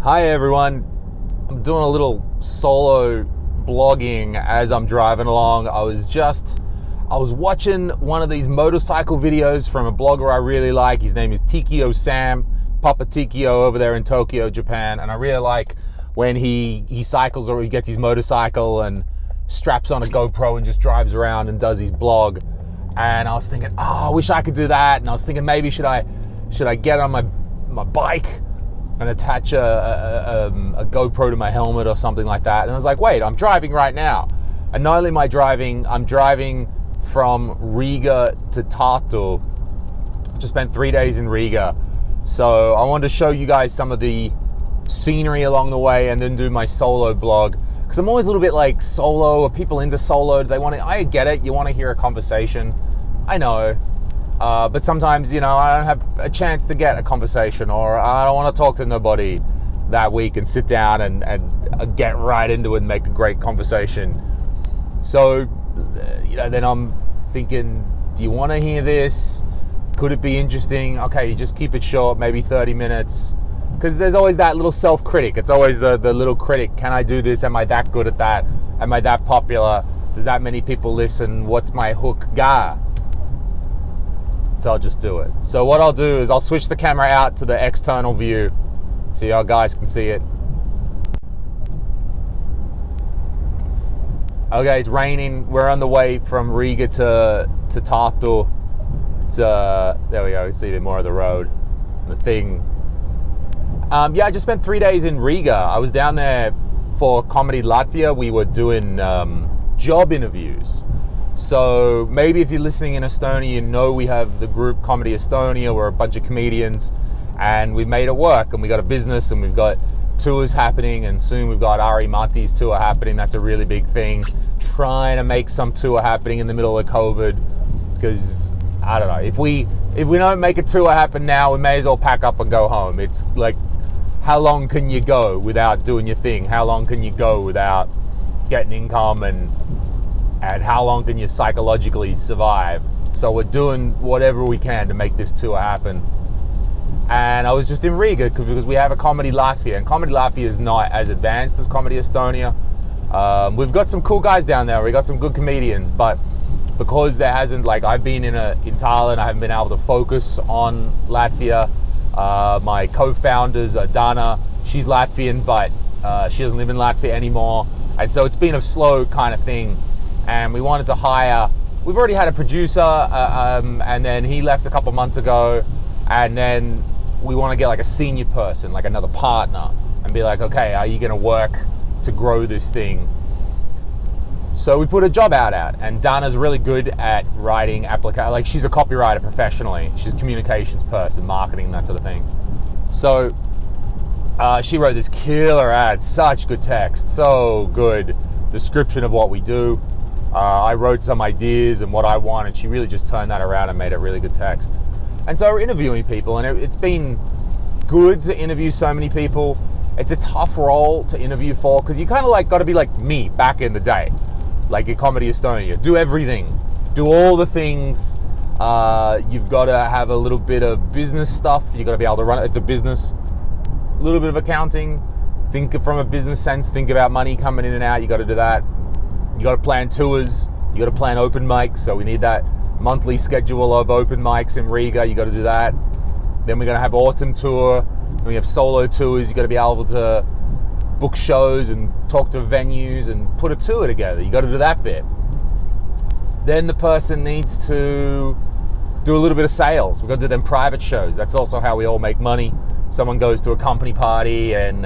Hi everyone, I'm doing a little solo blogging as I'm driving along. I was watching one of these motorcycle videos from a blogger I really like. His name is Tikio Sam, Papa Tikio over there in Tokyo, Japan. And I really like when he cycles or he gets his motorcycle and straps on a GoPro and just drives around and does his blog. And I was thinking, I wish I could do that. And I was thinking maybe should I get on my bike and attach a GoPro to my helmet or something like that. And I was like, wait, I'm driving right now. And not only am I driving, I'm driving from Riga to Tartu. Just spent 3 days in Riga. So I wanted to show you guys some of the scenery along the way and then do my solo blog. Because I'm always a little bit like, solo, are people into solo? Do they want to, I get it, you want to hear a conversation. I know. But sometimes, I don't have a chance to get a conversation, or I don't want to talk to nobody that week and sit down and get right into it and make a great conversation. So, then I'm thinking, do you want to hear this? Could it be interesting? Okay, you just keep it short, maybe 30 minutes. Because there's always that little self-critic. It's always the little critic. Can I do this? Am I that good at that? Am I that popular? Does that many people listen? What's my hook? So I'll just do it. So what I'll do is I'll switch the camera out to the external view so you guys can see it. Okay, it's raining. We're on the way from Riga to Tartu. There we go, you can see a bit more of the road. The thing. I just spent 3 days in Riga. I was down there for Comedy Latvia. We were doing job interviews. So maybe if you're listening in Estonia, you know we have the group Comedy Estonia. We're a bunch of comedians and we've made it work, and we got a business and we've got tours happening, and soon we've got Ari Mati's tour happening. That's a really big thing. Trying to make some tour happening in the middle of COVID, because I don't know, if we don't make a tour happen now, we may as well pack up and go home. It's like, how long can you go without doing your thing? How long can you go without getting income, and how long can you psychologically survive? So we're doing whatever we can to make this tour happen. And I was just in Riga because we have a Comedy Latvia, and Comedy Latvia is not as advanced as Comedy Estonia. We've got some cool guys down there. We got some good comedians, but because there hasn't, like, I've been in Thailand, I haven't been able to focus on Latvia. My co-founders, Dana, she's Latvian, but she doesn't live in Latvia anymore. And so it's been a slow kind of thing. And we wanted to hire, we've already had a producer, and then he left a couple months ago. And then we want to get like a senior person, like another partner, and be like, okay, are you going to work to grow this thing? So we put a job out, and Dana's really good at writing applications. Like, she's a copywriter professionally. She's a communications person, marketing, that sort of thing. So she wrote this killer ad, such good text, so good description of what we do. I wrote some ideas and what I want, and she really just turned that around and made a really good text. And so we're interviewing people, and it's been good to interview so many people. It's a tough role to interview for, because you kind of like got to be like me back in the day, like in Comedy Estonia. Do everything, do all the things. You've got to have a little bit of business stuff. You've got to be able to run it. It's a business, a little bit of accounting. Think from a business sense, think about money coming in and out. You got to do that. You got to plan tours. You got to plan open mics. So we need that monthly schedule of open mics in Riga. You got to do that. Then we're going to have autumn tour. Then we have solo tours. You got to be able to book shows and talk to venues and put a tour together. You got to do that bit. Then the person needs to do a little bit of sales. We've got to do them private shows. That's also how we all make money. Someone goes to a company party and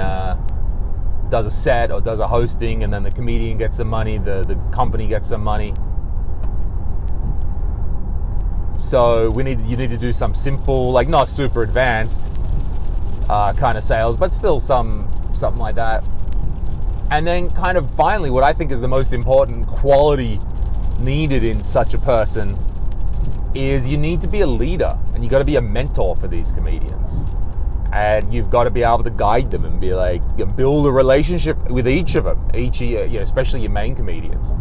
does a set or does a hosting, and then the comedian gets some money, the company gets some money. So you need to do some simple, like not super advanced kind of sales, but still something like that. And then kind of finally, what I think is the most important quality needed in such a person is you need to be a leader, and you got to be a mentor for these comedians. And you've got to be able to guide them and be like, build a relationship with each of them, especially your main comedians,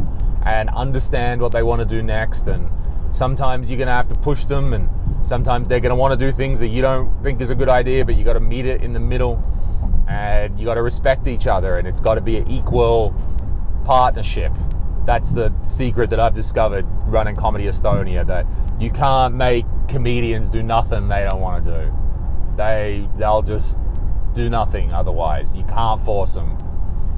and understand what they want to do next. And sometimes you're going to have to push them, and sometimes they're going to want to do things that you don't think is a good idea, but you got to meet it in the middle. and you got to respect each other, and it's got to be an equal partnership. That's the secret that I've discovered running Comedy Estonia, that you can't make comedians do nothing they don't want to do. They'll just do nothing otherwise. You can't force them.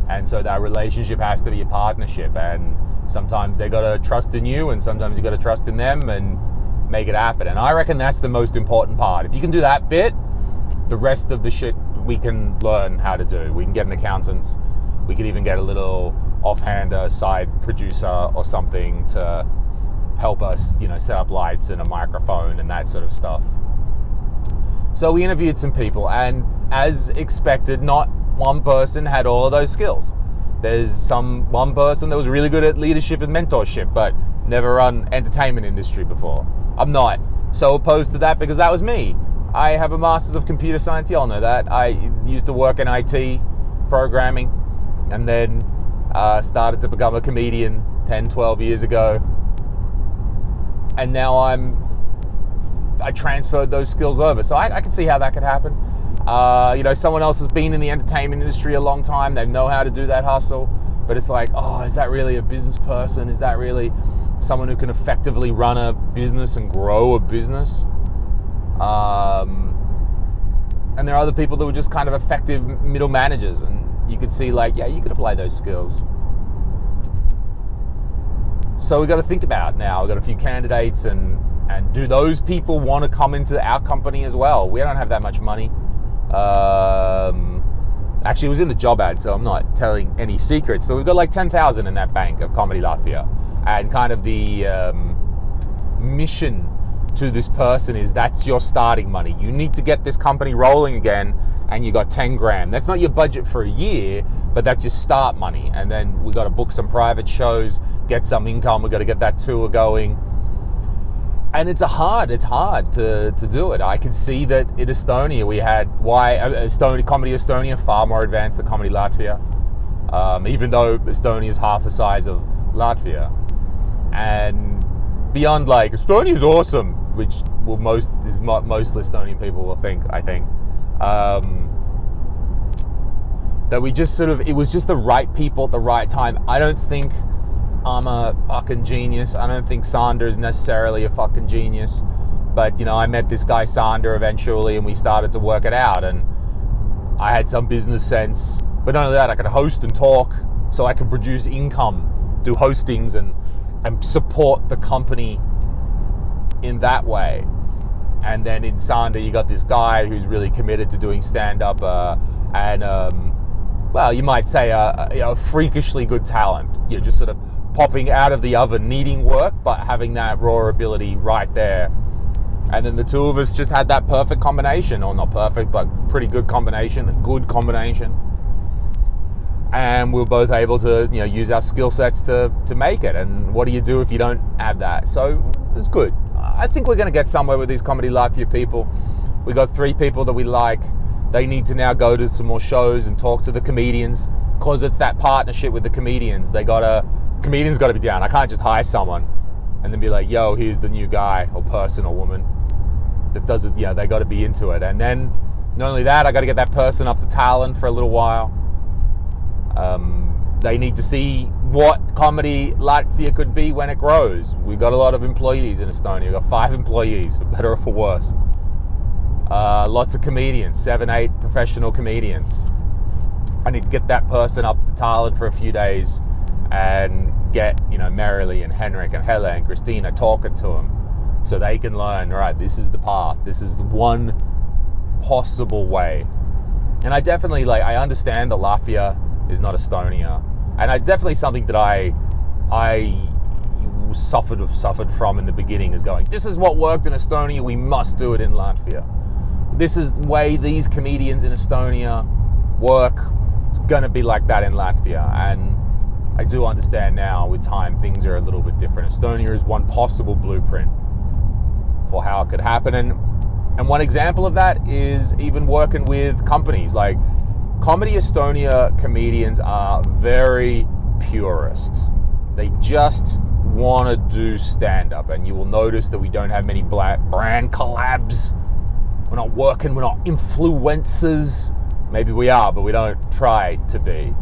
And so that relationship has to be a partnership, and sometimes they got to trust in you, and sometimes you got to trust in them and make it happen. And I reckon that's the most important part. If you can do that bit, the rest of the shit we can learn how to do. We can get an accountant. We could even get a little offhander, side producer or something to help us, set up lights and a microphone and that sort of stuff. So we interviewed some people, and as expected, not one person had all of those skills. There's one person that was really good at leadership and mentorship, but never run entertainment industry before. I'm not so opposed to that, because that was me. I have a master's of computer science, y'all know that. I used to work in IT programming, and then started to become a comedian 10, 12 years ago. And now I transferred those skills over. So I can see how that could happen. Someone else has been in the entertainment industry a long time. They know how to do that hustle. But it's like, is that really a business person? Is that really someone who can effectively run a business and grow a business? And there are other people that were just kind of effective middle managers. And you could see you could apply those skills. So we've got to think about now. We've got a few candidates, and do those people want to come into our company as well? We don't have that much money. Actually, it was in the job ad, so I'm not telling any secrets, but we've got 10,000 in that bank of Comedy Latvia. And kind of the mission to this person is, that's your starting money. You need to get this company rolling again, and you got 10 grand. That's not your budget for a year, but that's your start money. And then we got to book some private shows, get some income. We got to get that tour going. And it's hard to do it. I could see that in Estonia we had Comedy Estonia far more advanced than Comedy Latvia, even though Estonia is half the size of Latvia. And beyond Estonia is awesome, which most Estonian people will think, I think, that we just it was just the right people at the right time. I don't think I'm a fucking genius. I don't think Sander is necessarily a fucking genius. But, I met this guy Sander eventually, and we started to work it out. And I had some business sense. But not only that, I could host and talk, so I could produce income, do hostings, and support the company in that way. And then in Sander, you got this guy who's really committed to doing stand-up and you might say a freakishly good talent. Just sort of popping out of the oven, needing work, but having that raw ability right there. And then the two of us just had that perfect combination, or not perfect, but pretty good combination, a good combination. And we were both able to, use our skill sets to make it. And what do you do if you don't have that? So it's good. I think we're going to get somewhere with these Comedy Latvia people. We got 3 people that we like. They need to now go to some more shows and talk to the comedians, because it's that partnership with the comedians. Comedians got to be down. I can't just hire someone and then be like, yo, here's the new guy or person or woman that does it. They got to be into it. And then not only that, I got to get that person up to Tallinn for a little while. They need to see what Comedy Latvia could be when it grows. We've got a lot of employees in Estonia. We've got 5 employees, for better or for worse. Lots of comedians, 7, 8 professional comedians. I need to get that person up to Tallinn for a few days and get, Merrily and Henrik and Helle and Christina talking to them, so they can learn, all right, this is the path. This is the one possible way. And I definitely, I understand that Latvia is not Estonia. And I definitely something that I suffered from in the beginning, is going, this is what worked in Estonia, we must do it in Latvia. This is the way these comedians in Estonia work. It's gonna be like that in Latvia. And I do understand now with time things are a little bit different. Estonia is one possible blueprint for how it could happen. And one example of that is even working with companies. Comedy Estonia comedians are very purist. They just want to do stand-up, and you will notice that we don't have many brand collabs. We're not influencers. Maybe we are, but we don't try to be.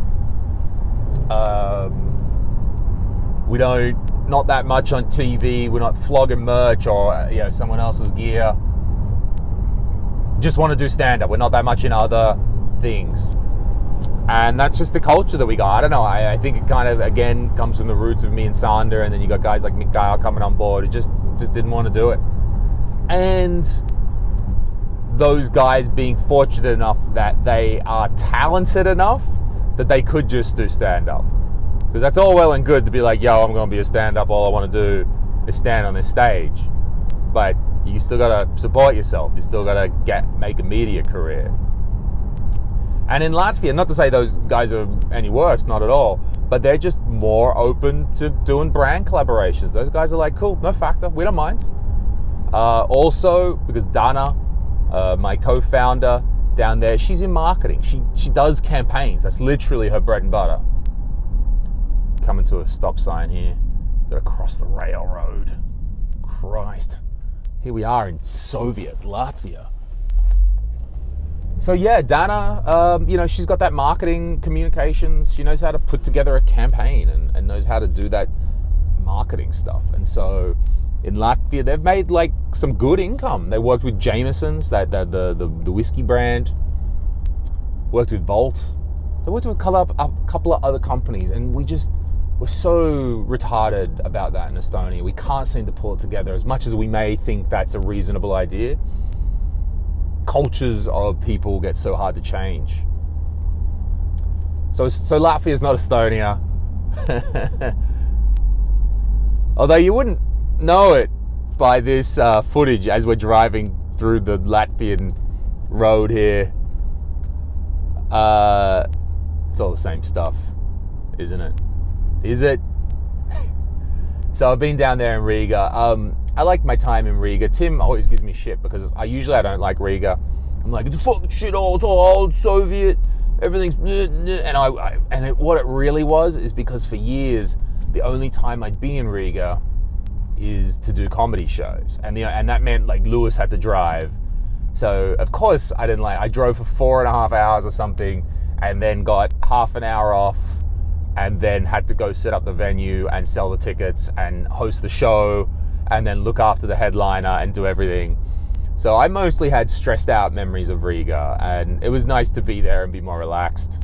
We don't, not that much on TV. We're not flogging merch or someone else's gear. Just want to do stand-up. We're not that much in other things. And that's just the culture that we got. I don't know. I think it kind of, again, comes from the roots of me and Sander, and then you got guys like Mikhail coming on board who just didn't want to do it. And those guys being fortunate enough that they are talented enough that they could just do stand-up. Because that's all well and good to be like, yo, I'm going to be a stand-up. All I want to do is stand on this stage. But you still got to support yourself. You still got to make a media career. And in Latvia, not to say those guys are any worse, not at all, but they're just more open to doing brand collaborations. Those guys are like, cool, no factor, we don't mind. Also, because Dana, my co-founder down there, she's in marketing. She does campaigns. That's literally her bread and butter. Coming to a stop sign here. Gotta cross the railroad. Christ. Here we are in Soviet Latvia. So yeah, Dana, she's got that marketing communications. She knows how to put together a campaign and knows how to do that marketing stuff. And so in Latvia, they've made like some good income. They worked with Jameson's, the whiskey brand. Worked with Volt. They worked with a couple of other companies, and we're so retarded about that in Estonia. We can't seem to pull it together as much as we may think that's a reasonable idea. Cultures of people get so hard to change. So Latvia is not Estonia. Although you wouldn't know it by this footage as we're driving through the Latvian road here. It's all the same stuff, isn't it? Is it? So I've been down there in Riga. I like my time in Riga. Tim always gives me shit because I don't like Riga. I'm like, it's fucking shit all, it's all old Soviet, everything's what it really was is because for years the only time I'd be in Riga is to do comedy shows, and that meant like Lewis had to drive. So of course I drove for 4.5 hours or something, and then got half an hour off, and then had to go set up the venue and sell the tickets and host the show and then look after the headliner and do everything. So I mostly had stressed out memories of Riga, and it was nice to be there and be more relaxed.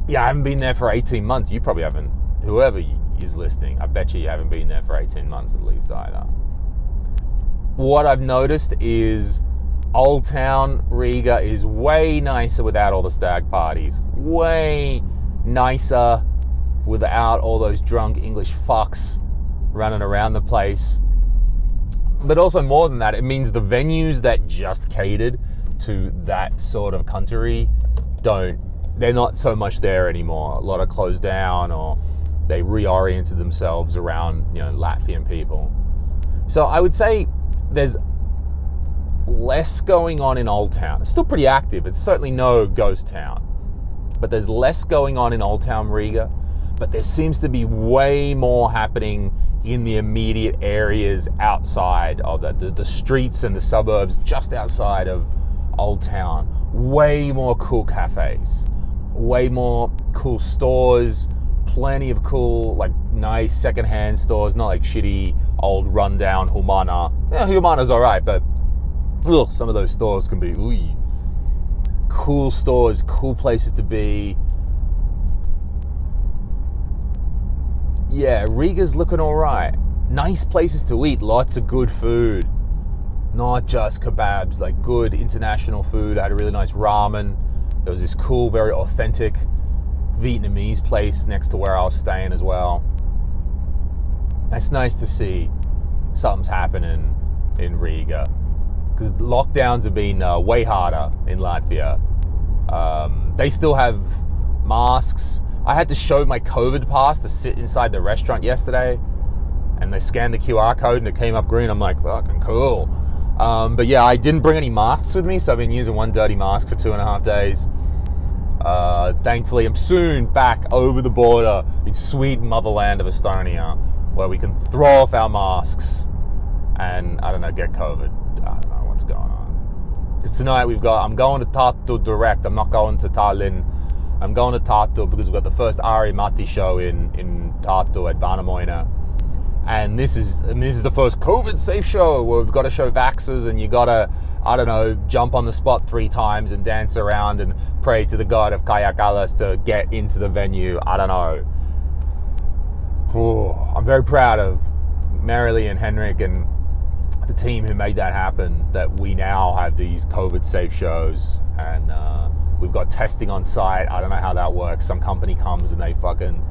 Yeah, I haven't been there for 18 months. You probably haven't. Whoever is listening, I bet you haven't been there for 18 months at least either. What I've noticed is Old Town Riga is way nicer without all the stag parties. Way nicer without all those drunk English fucks running around the place. But also more than that, it means the venues that just catered to that sort of country they're not so much there anymore. A lot are closed down, or they reoriented themselves around, Latvian people. So I would say there's less going on in Old Town. It's still pretty active. It's certainly no ghost town. But there's less going on in Old Town Riga. But there seems to be way more happening in the immediate areas outside of the streets and the suburbs just outside of Old Town. Way more cool cafes. Way more cool stores. Plenty of cool, like, nice secondhand stores. Not like shitty, old, rundown Humana. Yeah, Humana's alright, but some of those stores can be cool stores, cool places to be. Yeah, Riga's looking alright. Nice places to eat, lots of good food. Not just kebabs, like good international food. I had a really nice ramen. There was this cool, very authentic Vietnamese place next to where I was staying as well. It's nice to see something's happening in Riga, because lockdowns have been way harder in Latvia. They still have masks. I had to show my COVID pass to sit inside the restaurant yesterday, and they scanned the QR code and it came up green. I'm like, fucking cool. But yeah, I didn't bring any masks with me, so I've been using one dirty mask for 2.5 days. Thankfully, I'm soon back over the border in sweet motherland of Estonia, where we can throw off our masks and, I don't know, get COVID. I don't know what's going on. Because tonight I'm going to Tartu direct. I'm not going to Tallinn. I'm going to Tartu because we've got the first Ari Matti show in Tartu at Vanamoina. And this is the first COVID safe show where we've got to show vaxxers, and you got to, I don't know, jump on the spot 3 times and dance around and pray to the god of Kayak Alas to get into the venue. I don't know. Ooh, I'm very proud of Marilee and Henrik and the team who made that happen, that we now have these COVID safe shows, and we've got testing on site. I don't know how that works. Some company comes and they fucking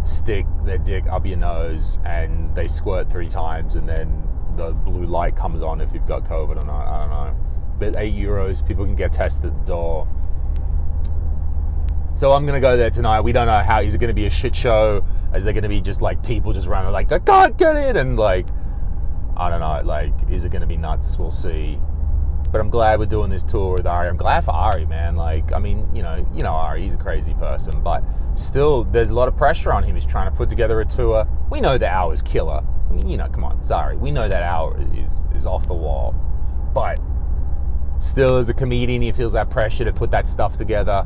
stick their dick up your nose and they squirt 3 times, and then the blue light comes on if you've got COVID or not. I don't know. But €8, people can get tested at the door. So I'm going to go there tonight. We don't know how. Is it going to be a shit show? Is there going to be just like people just running like, I can't get in? And like, I don't know, like, is it going to be nuts? We'll see. But I'm glad we're doing this tour with Ari. I'm glad for Ari, man. Like, I mean, you know Ari, he's a crazy person, but still, there's a lot of pressure on him. He's trying to put together a tour. We know the hour's killer. I mean, come on, sorry. We know that hour is off the wall. But still, as a comedian, he feels that pressure to put that stuff together.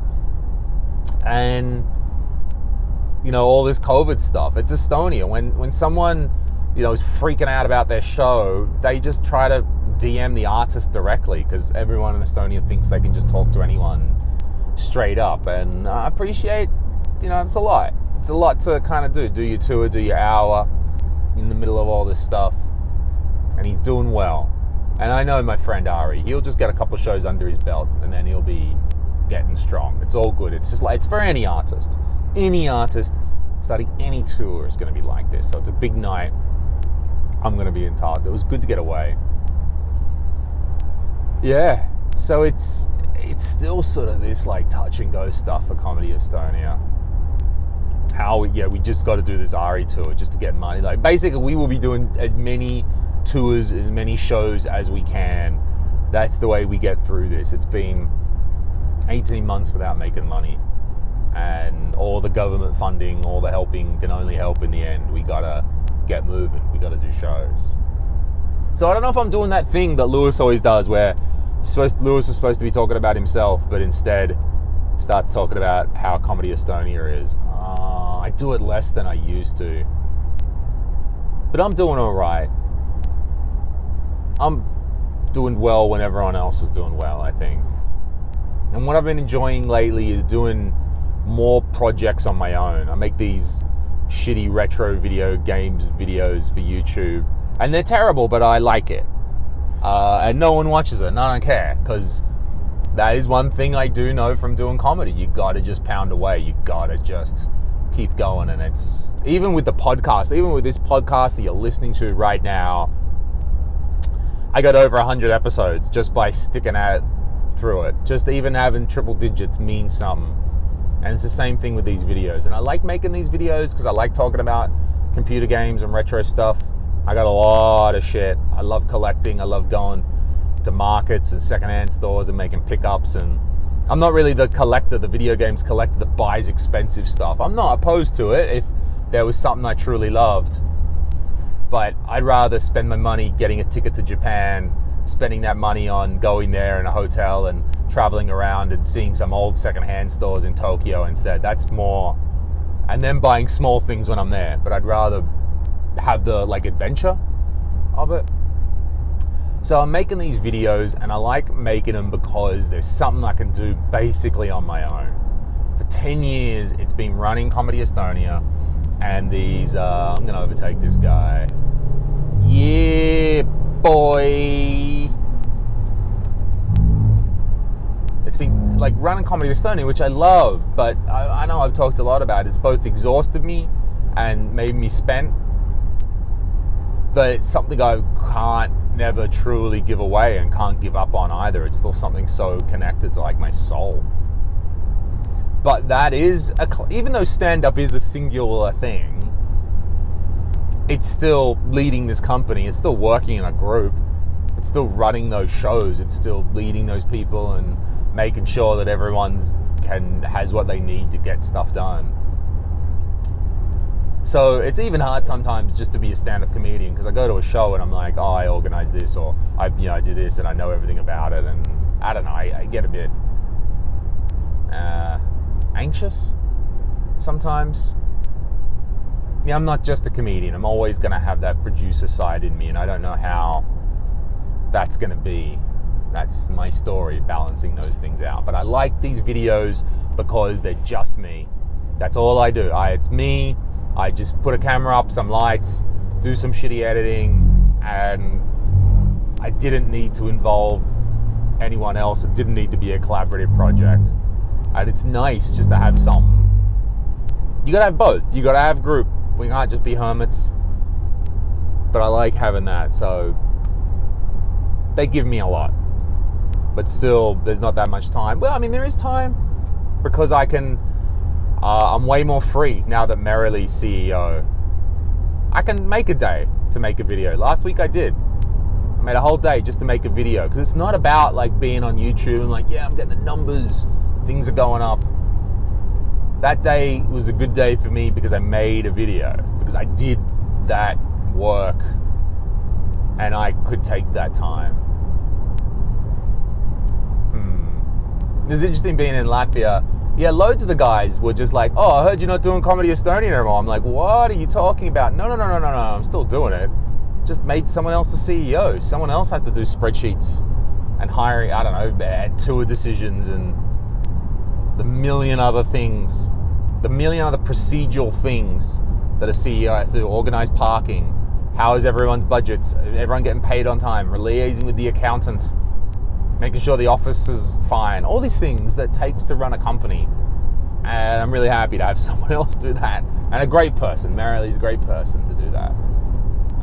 And, all this COVID stuff. It's Estonia. When someone, is freaking out about their show, they just try to DM the artist directly, because everyone in Estonia thinks they can just talk to anyone straight up. And I appreciate, it's a lot. It's a lot to kind of do your tour, do your hour in the middle of all this stuff. And he's doing well. And I know my friend Ari, he'll just get a couple shows under his belt and then he'll be getting strong. It's all good. It's just like, it's for any artist. Any artist starting any tour is going to be like this. So it's a big night. I'm going to be in Tartu. It was good to get away. Yeah, so it's still sort of this like touch and go stuff for Comedy Estonia. We just got to do this Ari tour just to get money. Like, basically, we will be doing as many tours, as many shows as we can. That's the way we get through this. It's been 18 months without making money, and all the government funding, all the helping can only help in the end. We gotta get moving. We gotta do shows. So I don't know if I'm doing that thing that Lewis always does, where Lewis is supposed to be talking about himself, but instead starts talking about how Comedy Estonia is. I do it less than I used to. But I'm doing all right. I'm doing well when everyone else is doing well, I think. And what I've been enjoying lately is doing more projects on my own. I make these shitty retro video games videos for YouTube. And they're terrible, but I like it. And no one watches it, and I don't care, because that is one thing I do know from doing comedy. You gotta just pound away. You gotta just keep going. And it's, even with the podcast, even with this podcast that you're listening to right now, I got over 100 episodes just by sticking at through it. Just even having triple digits means something. And it's the same thing with these videos. And I like making these videos because I like talking about computer games and retro stuff. I got a lot of shit. I love collecting. I love going to markets and secondhand stores and making pickups. And I'm not really the video games collector that buys expensive stuff. I'm not opposed to it if there was something I truly loved. But I'd rather spend my money getting a ticket to Japan, spending that money on going there in a hotel and traveling around and seeing some old secondhand stores in Tokyo instead. That's more, and then buying small things when I'm there. But I'd rather have the adventure of it. So I'm making these videos, and I like making them because there's something I can do basically on my own. For 10 years, it's been running Comedy Estonia, and these, I'm gonna overtake this guy. Yeah, boy. It's been running Comedy Estonia, which I love, but I know I've talked a lot about it. It's both exhausted me and made me spent, but it's something I can't never truly give away and can't give up on either. It's still something so connected to my soul. But that is, even though stand-up is a singular thing, it's still leading this company. It's still working in a group. It's still running those shows. It's still leading those people and making sure that everyone has what they need to get stuff done. So it's even hard sometimes just to be a stand-up comedian, because I go to a show and I'm like, oh, I organized this, or I did this and I know everything about it, and I don't know, I get a bit anxious sometimes. Yeah, I'm not just a comedian. I'm always going to have that producer side in me, and I don't know how that's going to be. That's my story, balancing those things out. But I like these videos because they're just me. That's all I do. It's me. I just put a camera up, some lights, do some shitty editing, and I didn't need to involve anyone else. It didn't need to be a collaborative project. And it's nice just to have some. You gotta have both. You gotta have group. We can't just be hermits. But I like having that, so they give me a lot. But still, there's not that much time. Well, I mean, there is time because I can, I'm way more free now that Merrily's CEO. I can make a day to make a video. Last week I did. I made a whole day just to make a video because it's not about like being on YouTube and like, yeah, I'm getting the numbers, things are going up. That day was a good day for me because I made a video, because I did that work and I could take that time. It was interesting being in Latvia. Yeah, loads of the guys were just like, oh, I heard you're not doing Comedy Estonia anymore. I'm like, what are you talking about? No, I'm still doing it. Just made someone else the CEO. Someone else has to do spreadsheets and hiring, I don't know, tour decisions and the million other things, the million other procedural things that a CEO has to do. Organize parking. How is everyone's budgets? Everyone getting paid on time? Liaising with the accountant. Making sure the office is fine. All these things that takes to run a company. And I'm really happy to have someone else do that. And a great person. Marily's a great person to do that.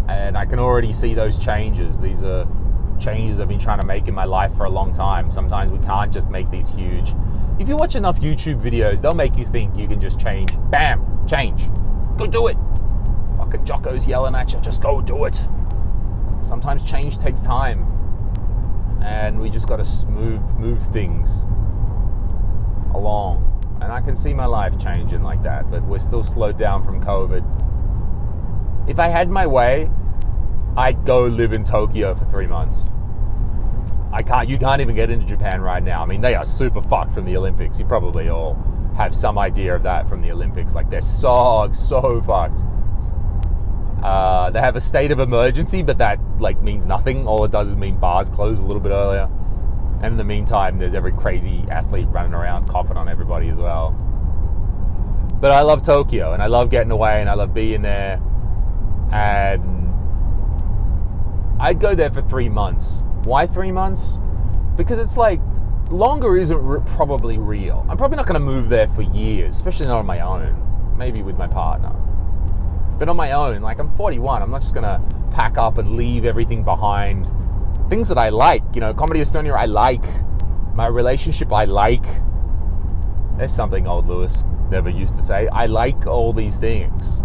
And I can already see those changes. These are changes I've been trying to make in my life for a long time. Sometimes we can't just make these huge. If you watch enough YouTube videos, they'll make you think you can just change. Bam! Change. Go do it. Fucking Jocko's yelling at you. Just go do it. Sometimes change takes time. And we just got to move things along. And I can see my life changing like that, but we're still slowed down from COVID. If I had my way, I'd go live in Tokyo for 3 months. You can't even get into Japan right now. I mean, they are super fucked from the Olympics. You probably all have some idea of that from the Olympics. Like, they're so fucked. They have a state of emergency, but that like means nothing. All it does is mean bars close a little bit earlier. And in the meantime, there's every crazy athlete running around coughing on everybody as well. But I love Tokyo, and I love getting away, and I love being there. And I'd go there for 3 months. Why 3 months? Because it's like, longer isn't probably real. I'm probably not going to move there for years, especially not on my own. Maybe with my partner. But on my own, like, I'm 41. I'm not just going to pack up and leave everything behind. Things that I like, Comedy Estonia, I like. My relationship, I like. There's something old Lewis never used to say. I like all these things.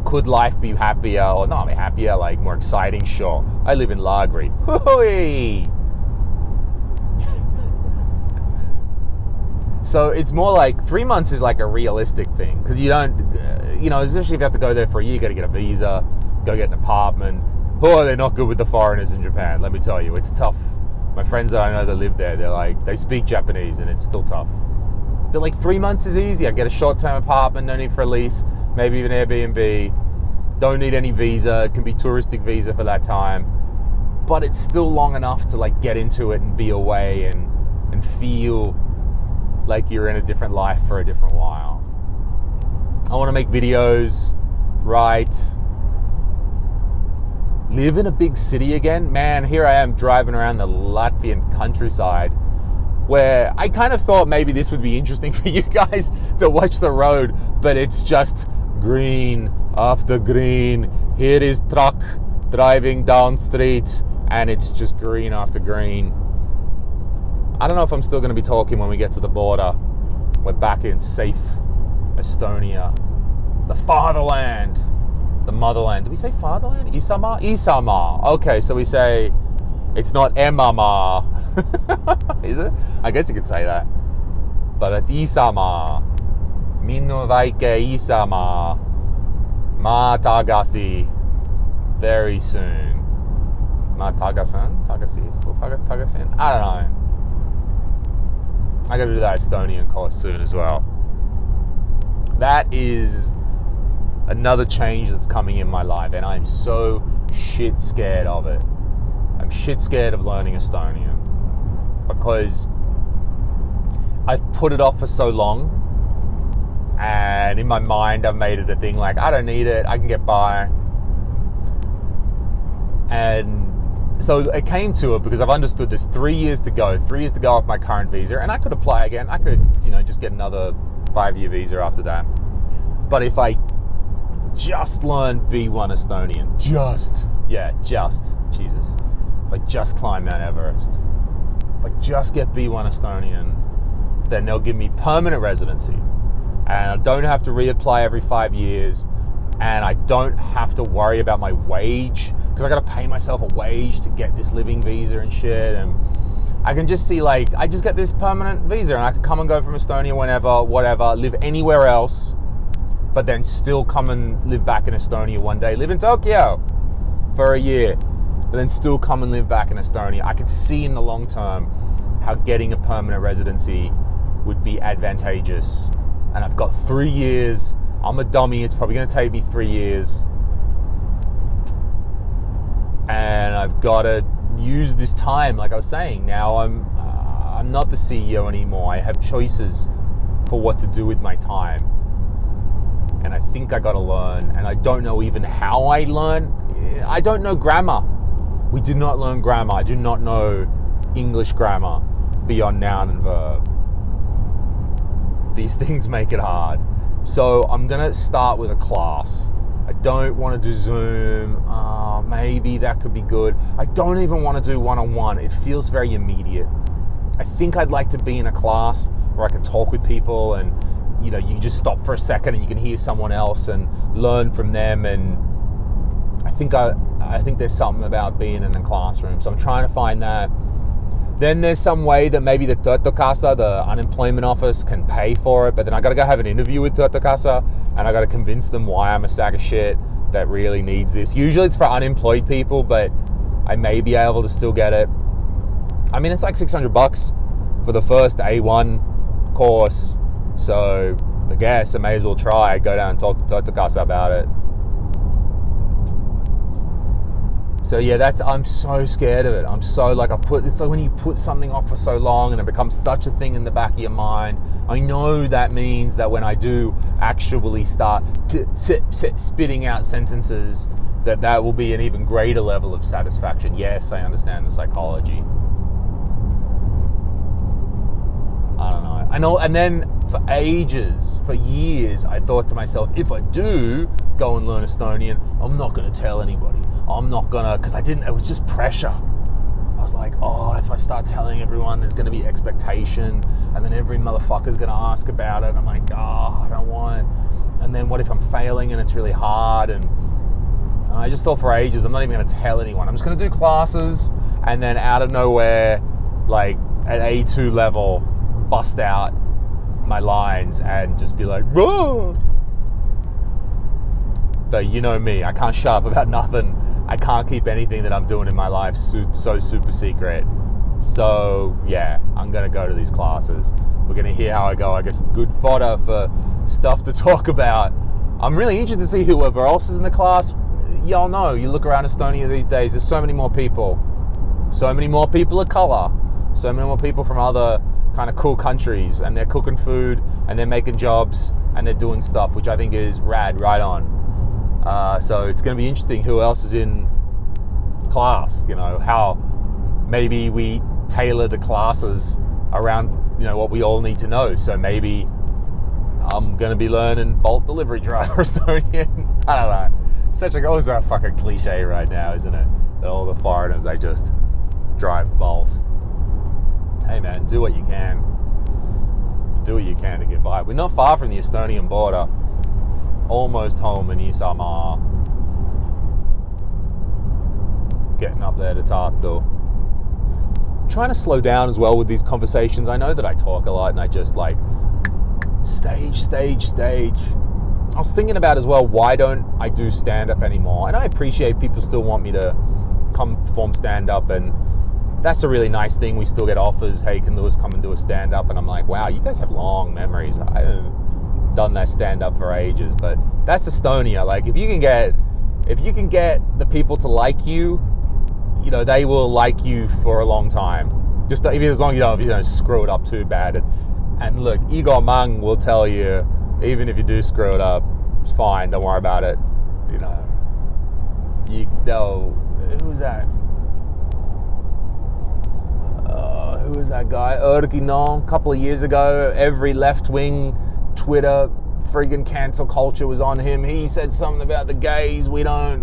Could life be happier, or not happier, like more exciting? Sure. I live in Lagri. Hoo-hoo-y! So it's more like 3 months is like a realistic thing, because you don't, especially if you have to go there for a year, you got to get a visa, go get an apartment. Oh, they're not good with the foreigners in Japan, let me tell you. It's tough. My friends that I know that live there, they speak Japanese and it's still tough. They're like, 3 months is easy. I get a short-term apartment, no need for a lease, maybe even Airbnb. Don't need any visa. It can be touristic visa for that time. But it's still long enough to like get into it and be away and feel like you're in a different life for a different while. I want to make videos, write, live in a big city again. Man, here I am driving around the Latvian countryside, where I kind of thought maybe this would be interesting for you guys to watch the road, but it's just green after green. Here is truck driving down street, and it's just green after green. I don't know if I'm still going to be talking when we get to the border. We're back in safe Estonia, the fatherland, the motherland. Do we say fatherland? Isama? Isama. Okay, so we say it's not Emama. Is it? I guess you could say that. But it's Isama. Minnu vaike Isama. Ma tagasi. Very soon. Ma tagasan? Tagasi? It's still tagasin? I don't know. I got to do that Estonian course soon as well. That is another change that's coming in my life, and I'm so shit scared of it. I'm shit scared of learning Estonian because I've put it off for so long, and in my mind I've made it a thing like, I don't need it, I can get by. And so it came to it because I've understood there's 3 years to go off my current visa, and I could apply again. I could, just get another 5-year visa after that. But if I just learn B1 Estonian, Jesus. If I just climb Mount Everest, if I just get B1 Estonian, then they'll give me permanent residency. And I don't have to reapply every 5 years, and I don't have to worry about my wage, because I got to pay myself a wage to get this living visa and shit. And I can just see, like, I just get this permanent visa, and I can come and go from Estonia whenever, whatever, live anywhere else, but then still come and live back in Estonia one day, live in Tokyo for a year, but then still come and live back in Estonia. I could see in the long term how getting a permanent residency would be advantageous. And I've got 3 years. I'm a dummy. It's probably going to take me 3 years. And I've got to use this time, like I was saying. Now I'm not the CEO anymore. I have choices for what to do with my time. And I think I got to learn. And I don't know even how I learn. I don't know grammar. We did not learn grammar. I do not know English grammar beyond noun and verb. These things make it hard. So I'm going to start with a class. I don't want to do Zoom. Maybe that could be good. I don't even want to do one-on-one. It feels very immediate. I think I'd like to be in a class where I can talk with people, and you just stop for a second and you can hear someone else and learn from them. And I think there's something about being in a classroom. So I'm trying to find that. Then there's some way that maybe the Tartu Casa, the unemployment office, can pay for it. But then I got to go have an interview with Tartu Casa, and I got to convince them why I'm a sack of shit that really needs this. Usually it's for unemployed people, but I may be able to still get it. I mean, it's like $600 for the first A1 course. So I guess I may as well try. Go down and talk to Tartu Casa about it. So yeah, I'm so scared of it. I'm so it's like when you put something off for so long and it becomes such a thing in the back of your mind. I know that means that when I do actually start spitting out sentences, that will be an even greater level of satisfaction. Yes, I understand the psychology. I don't know. I know, and then for years, I thought to myself, if I do go and learn Estonian, I'm not going to tell anybody. I'm not going to, because it was just pressure. I was like, if I start telling everyone, there's going to be expectation, and then every motherfucker's going to ask about it. I'm like, I don't want. And then what if I'm failing and it's really hard? And I just thought for ages, I'm not even going to tell anyone. I'm just going to do classes, and then out of nowhere, like at A2 level, bust out my lines and just be like, whoa. But you know me, I can't shut up about nothing. I can't keep anything that I'm doing in my life so super secret. So yeah, I'm going to go to these classes. We're going to hear how I go. I guess it's good fodder for stuff to talk about. I'm really interested to see whoever else is in the class. Y'all know, you look around Estonia these days, there's so many more people. So many more people of color. So many more people from other kind of cool countries, and they're cooking food and they're making jobs and they're doing stuff, which I think is rad, right on. So it's going to be interesting who else is in class, how maybe we tailor the classes around, what we all need to know. So maybe I'm going to be learning Bolt delivery driver Estonian. I don't know. Such a fucking cliche right now, isn't it? That all the foreigners, they just drive Bolt. Hey man, do what you can. Do what you can to get by. We're not far from the Estonian border. Almost home in Isamaa. Getting up there to Tartu. I'm trying to slow down as well with these conversations. I know that I talk a lot and I just like stage. I was thinking about as well, why don't I do stand-up anymore? And I appreciate people still want me to come perform stand-up, and that's a really nice thing. We still get offers, hey, can Lewis come and do a stand-up? And I'm like, wow, you guys have long memories. I haven't done that stand-up for ages, but that's Estonia. Like, if you can get the people to like you, you know, they will like you for a long time. Just as long as you don't screw it up too bad. And look, Igor Mang will tell you, even if you do screw it up, it's fine, don't worry about it. You know, who was that? Who was that guy? Erkinon, a couple of years ago, every left-wing Twitter friggin' cancel culture was on him. He said something about the gays, we don't,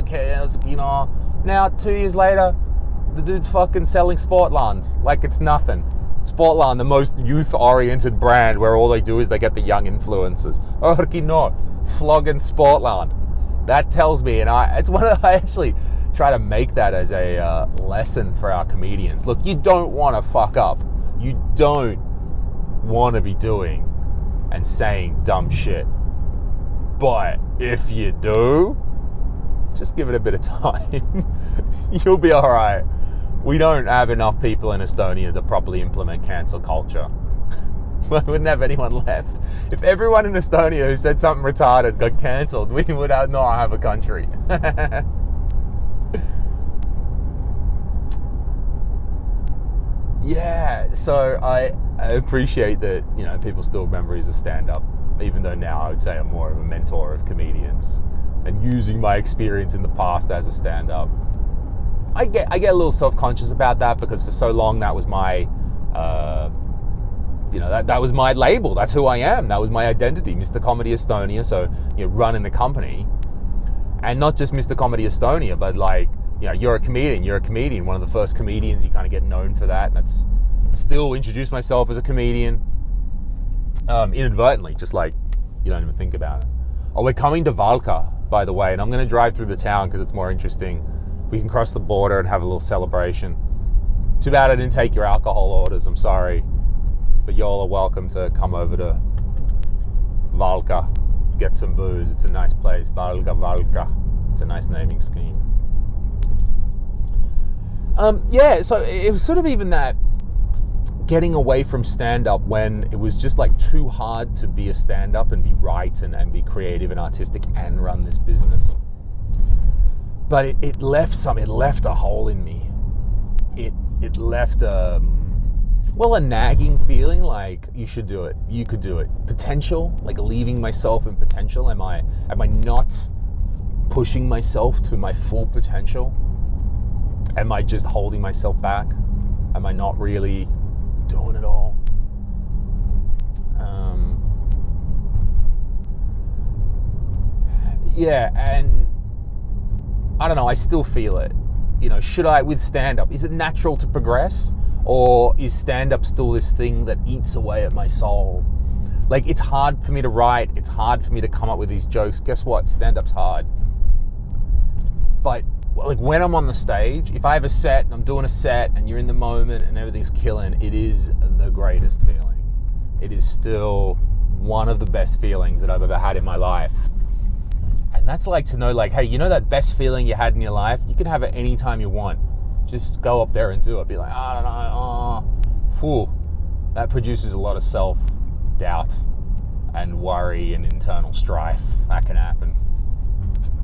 cares, you know. Now, 2 years later, the dude's fucking selling Sportland like it's nothing. Sportland, the most youth-oriented brand where all they do is they get the young influencers. Erkinon, flogging Sportland. That tells me, and I actually try to make that as a lesson for our comedians. Look, you don't want to fuck up. You don't want to be doing and saying dumb shit. But if you do, just give it a bit of time. You'll be all right. We don't have enough people in Estonia to properly implement cancel culture. We wouldn't have anyone left. If everyone in Estonia who said something retarded got cancelled, we would not have a country. Yeah, so I appreciate that, you know, people still remember he's a stand-up, even though now I would say I'm more of a mentor of comedians and using my experience in the past as a stand-up. I get a little self-conscious about that because for so long that was my, that was my label. That's who I am. That was my identity, Mr. Comedy Estonia. So, you know, running the company, and not just Mr. Comedy Estonia, but like, you know, you're a comedian, one of the first comedians, you kind of get known for that. And that's still introduce myself as a comedian, inadvertently, just like you don't even think about it. Oh, we're coming to Valga, by the way, and I'm going to drive through the town because it's more interesting. We can cross the border and have a little celebration. Too bad I didn't take your alcohol orders, I'm sorry. But y'all are welcome to come over to Valga, get some booze. It's a nice place, Valga. It's a nice naming scheme. So it was sort of even that getting away from stand-up when it was just like too hard to be a stand-up and be right and be creative and artistic and run this business. But it left a hole in me. It left a nagging feeling like you should do it, you could do it. Potential, like leaving myself in potential. Am I not pushing myself to my full potential? Am I just holding myself back? Am I not really doing it all? And I don't know, I still feel it. You know, should I, with stand-up, is it natural to progress? Or is stand-up still this thing that eats away at my soul? Like, it's hard for me to write, it's hard for me to come up with these jokes. Guess what? Stand-up's hard. But like when I'm on the stage, if I have a set and I'm doing a set and you're in the moment and everything's killing, it is the greatest feeling. It is still one of the best feelings that I've ever had in my life. And that's like to know, like, hey, you know that best feeling you had in your life? You can have it anytime you want. Just go up there and do it. Be like, I don't know, that produces a lot of self-doubt and worry and internal strife. That can happen.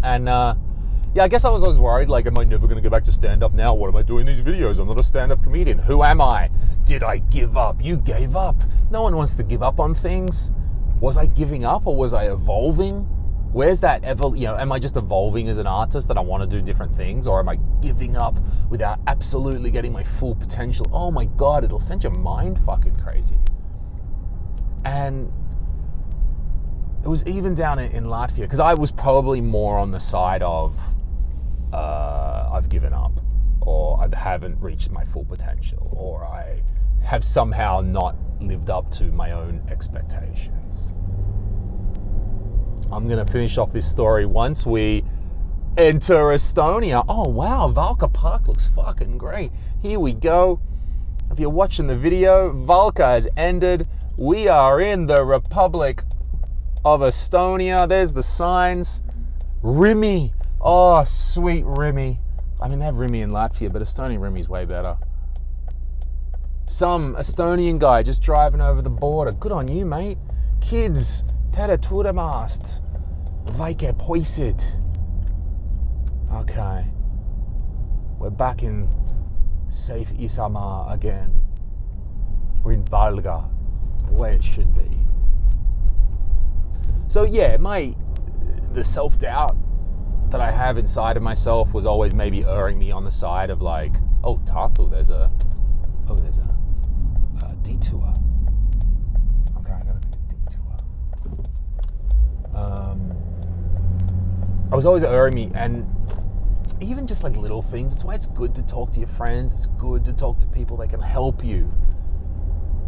And I guess I was always worried, like, am I never going to go back to stand-up now? What am I doing these videos? I'm not a stand-up comedian. Who am I? Did I give up? You gave up. No one wants to give up on things. Was I giving up or was I evolving? Where's that am I just evolving as an artist that I want to do different things, or am I giving up without absolutely getting my full potential? Oh my God, it'll send your mind fucking crazy. And it was even down in Latvia, because I was probably more on the side of I've given up, or I haven't reached my full potential, or I have somehow not lived up to my own expectations. I'm going to finish off this story once we enter Estonia. Oh, wow, Valga Park looks fucking great. Here we go. If you're watching the video, Valga has ended. We are in the Republic of Estonia. There's the signs. Rimi. Oh, sweet Rimi. I mean, they have Rimi in Latvia, but Estonian Rimi's way better. Some Estonian guy just driving over the border. Good on you, mate. Kids, tere tulemast. Vaike poisid. Okay. We're back in safe Isamaa again. We're in Valga, the way it should be. So yeah, the self-doubt that I have inside of myself was always maybe erring me on the side of like, oh, Tartu, there's a detour. Okay, I gotta take a detour. I was always erring me, and even just like little things. That's why it's good to talk to your friends. It's good to talk to people that can help you.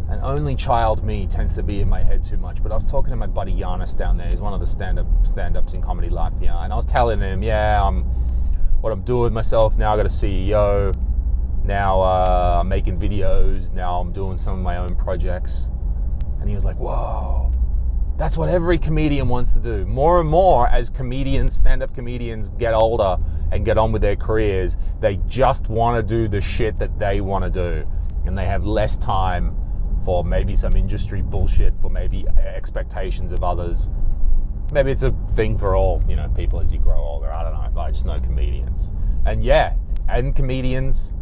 And only child me tends to be in my head too much. But I was talking to my buddy Giannis down there. He's one of the stand-ups in Comedy Latvia. And I was telling him, what I'm doing with myself now. I got a CEO. Now I'm making videos. Now I'm doing some of my own projects. And he was like, whoa, that's what every comedian wants to do. More and more as comedians, stand-up comedians get older and get on with their careers, they just want to do the shit that they want to do. And they have less time for maybe some industry bullshit, for maybe expectations of others. Maybe it's a thing for all, people as you grow older. I don't know, but I just know comedians. And comedians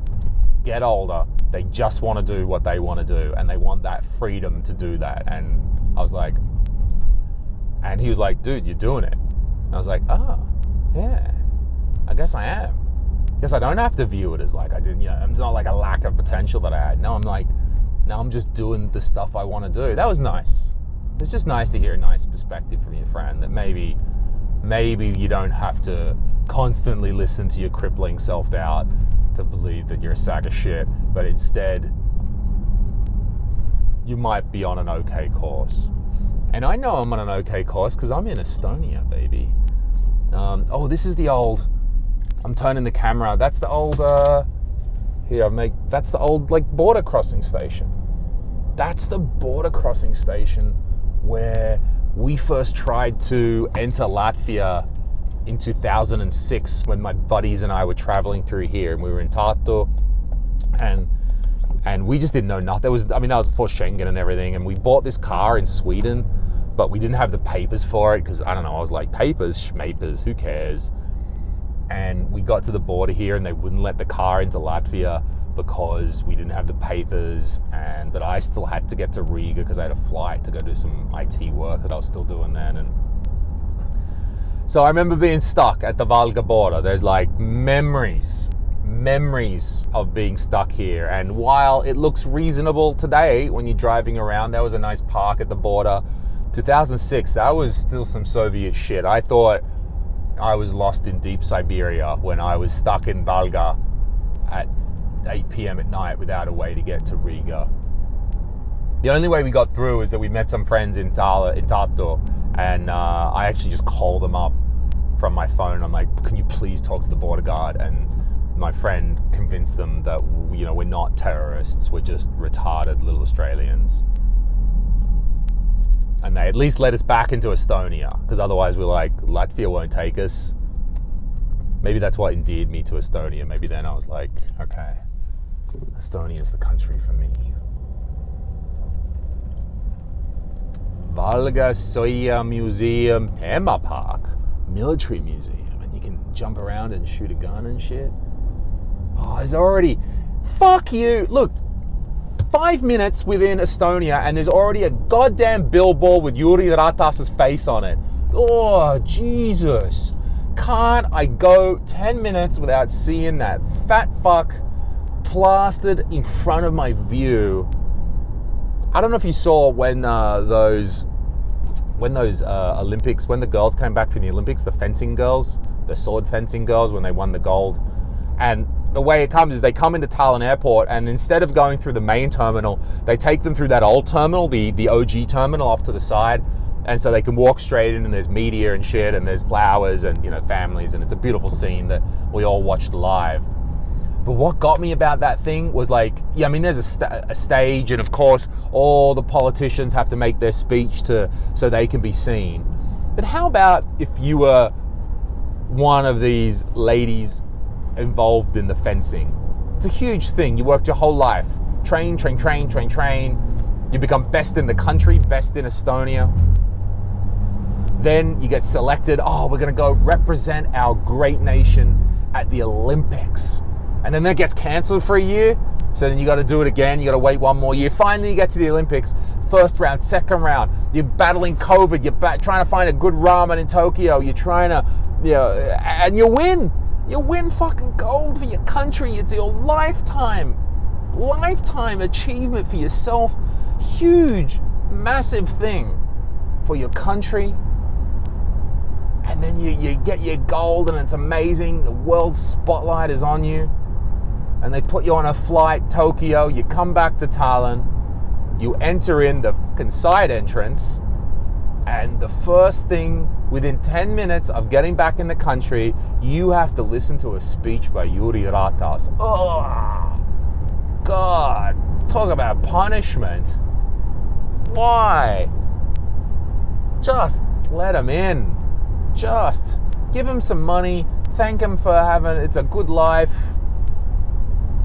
get older, they just want to do what they want to do, and they want that freedom to do that. And I was like, and he was like, dude, you're doing it. And I was like, oh, yeah, I guess I am. I guess I don't have to view it as like I didn't, it's not like a lack of potential that I had. No, now I'm just doing the stuff I want to do. That was nice. It's just nice to hear a nice perspective from your friend that maybe you don't have to constantly listen to your crippling self-doubt to believe that you're a sack of shit, but instead you might be on an okay course. And I know I'm on an okay course because I'm in Estonia, baby. This is the old, I'm turning the camera, that's the old, that's the old like border crossing station. That's the border crossing station where we first tried to enter Latvia in 2006 when my buddies and I were traveling through here, and we were in Tartu, and we just didn't know nothing. That was before Schengen and everything, and we bought this car in Sweden, but we didn't have the papers for it because, I don't know, I was like, papers, schmapers, who cares? And we got to the border here and they wouldn't let the car into Latvia because we didn't have the papers, but I still had to get to Riga because I had a flight to go do some IT work that I was still doing then. And so I remember being stuck at the Valga border. There's like memories of being stuck here. And while it looks reasonable today when you're driving around, there was a nice park at the border. 2006, that was still some Soviet shit. I thought I was lost in deep Siberia when I was stuck in Valga at 8 p.m. at night without a way to get to Riga. The only way we got through is that we met some friends in Tartu, and I actually just called them up from my phone. I'm like, can you please talk to the border guard? And my friend convinced them that, we're not terrorists, we're just retarded little Australians. And they at least let us back into Estonia, because otherwise we're like, Latvia won't take us. Maybe that's what endeared me to Estonia. Maybe then I was like, okay, Estonia is the country for me. Valga Soja Museum, Emma Park, military museum, and you can jump around and shoot a gun and shit. Oh, there's already, fuck you. Look, 5 minutes within Estonia and there's already a goddamn billboard with Yuri Ratas's face on it. Oh, Jesus. Can't I go 10 minutes without seeing that fat fuck plastered in front of my view? I don't know if you saw when those Olympics, when the girls came back from the Olympics, the fencing girls, the sword fencing girls, when they won the gold. And the way it comes is they come into Tallinn airport, and instead of going through the main terminal, they take them through that old terminal, the OG terminal off to the side. And so they can walk straight in, and there's media and shit, and there's flowers and, families, and it's a beautiful scene that we all watched live. But what got me about that thing was like, there's a stage, and of course all the politicians have to make their speech so they can be seen. But how about if you were one of these ladies involved in the fencing. It's a huge thing. You worked your whole life. Train. You become best in the country, best in Estonia. Then you get selected. Oh, we're going to go represent our great nation at the Olympics. And then that gets cancelled for a year. So then you got to do it again. You got to wait one more year. Finally, you get to the Olympics. First round, second round. You're battling COVID. You're trying to find a good ramen in Tokyo. You're trying to, and you win. You win fucking gold for your country. It's your lifetime achievement for yourself. Huge, massive thing for your country. And then you get your gold and it's amazing. The world spotlight is on you. And they put you on a flight, Tokyo. You come back to Tallinn. You enter in the fucking side entrance. And the first thing, within 10 minutes of getting back in the country, you have to listen to a speech by Jüri Ratas. Oh, God. Talk about punishment. Why? Just let him in. Just give him some money. Thank him for it's a good life.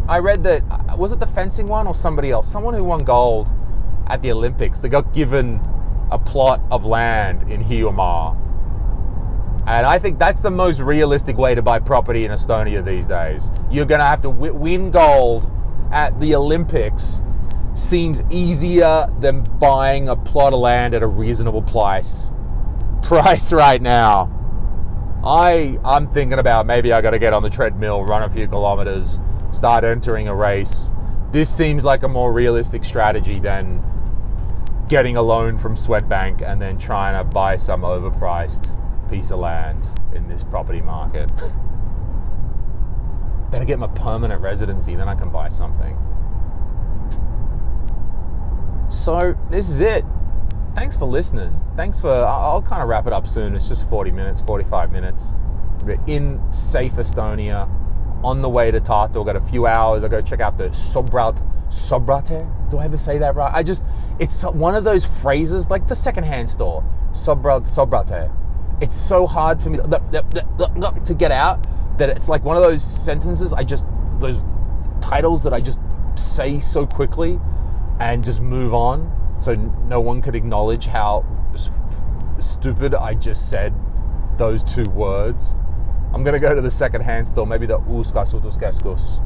I read that, was it the fencing one or somebody else? Someone who won gold at the Olympics. They got given a plot of land in Hiiumaa. And I think that's the most realistic way to buy property in Estonia these days. You're going to have to win gold at the Olympics. Seems easier than buying a plot of land at a reasonable price right now. I'm thinking about maybe I got to get on the treadmill, run a few kilometers, start entering a race. This seems like a more realistic strategy than getting a loan from Swedbank and then trying to buy some overpriced piece of land in this property market. Better get my permanent residency, then I can buy something. So this is it. Thanks for listening. I'll kind of wrap it up soon. It's just 40 minutes, 45 minutes. We're in safe Estonia, on the way to Tartu. I've got a few hours. I go check out the Sobrate. Do I ever say that right? It's one of those phrases, like the secondhand store. Sobrate. It's so hard for me to get out that it's like one of those sentences, those titles that I just say so quickly and just move on. So no one could acknowledge how stupid I just said those two words. I'm going to go to the second-hand store, maybe the Uuskas Utuskeskus,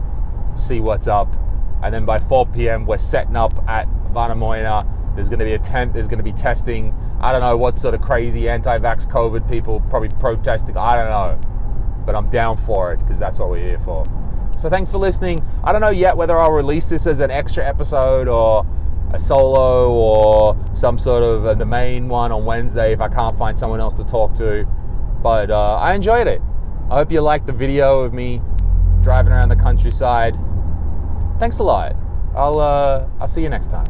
see what's up. And then by 4 p.m., we're setting up at Vanamoina. There's going to be a tent. There's going to be testing. I don't know what sort of crazy anti-vax COVID people probably protesting. I don't know. But I'm down for it because that's what we're here for. So thanks for listening. I don't know yet whether I'll release this as an extra episode or a solo or some sort of the main one on Wednesday if I can't find someone else to talk to. But I enjoyed it. I hope you liked the video of me driving around the countryside. Thanks a lot. I'll see you next time.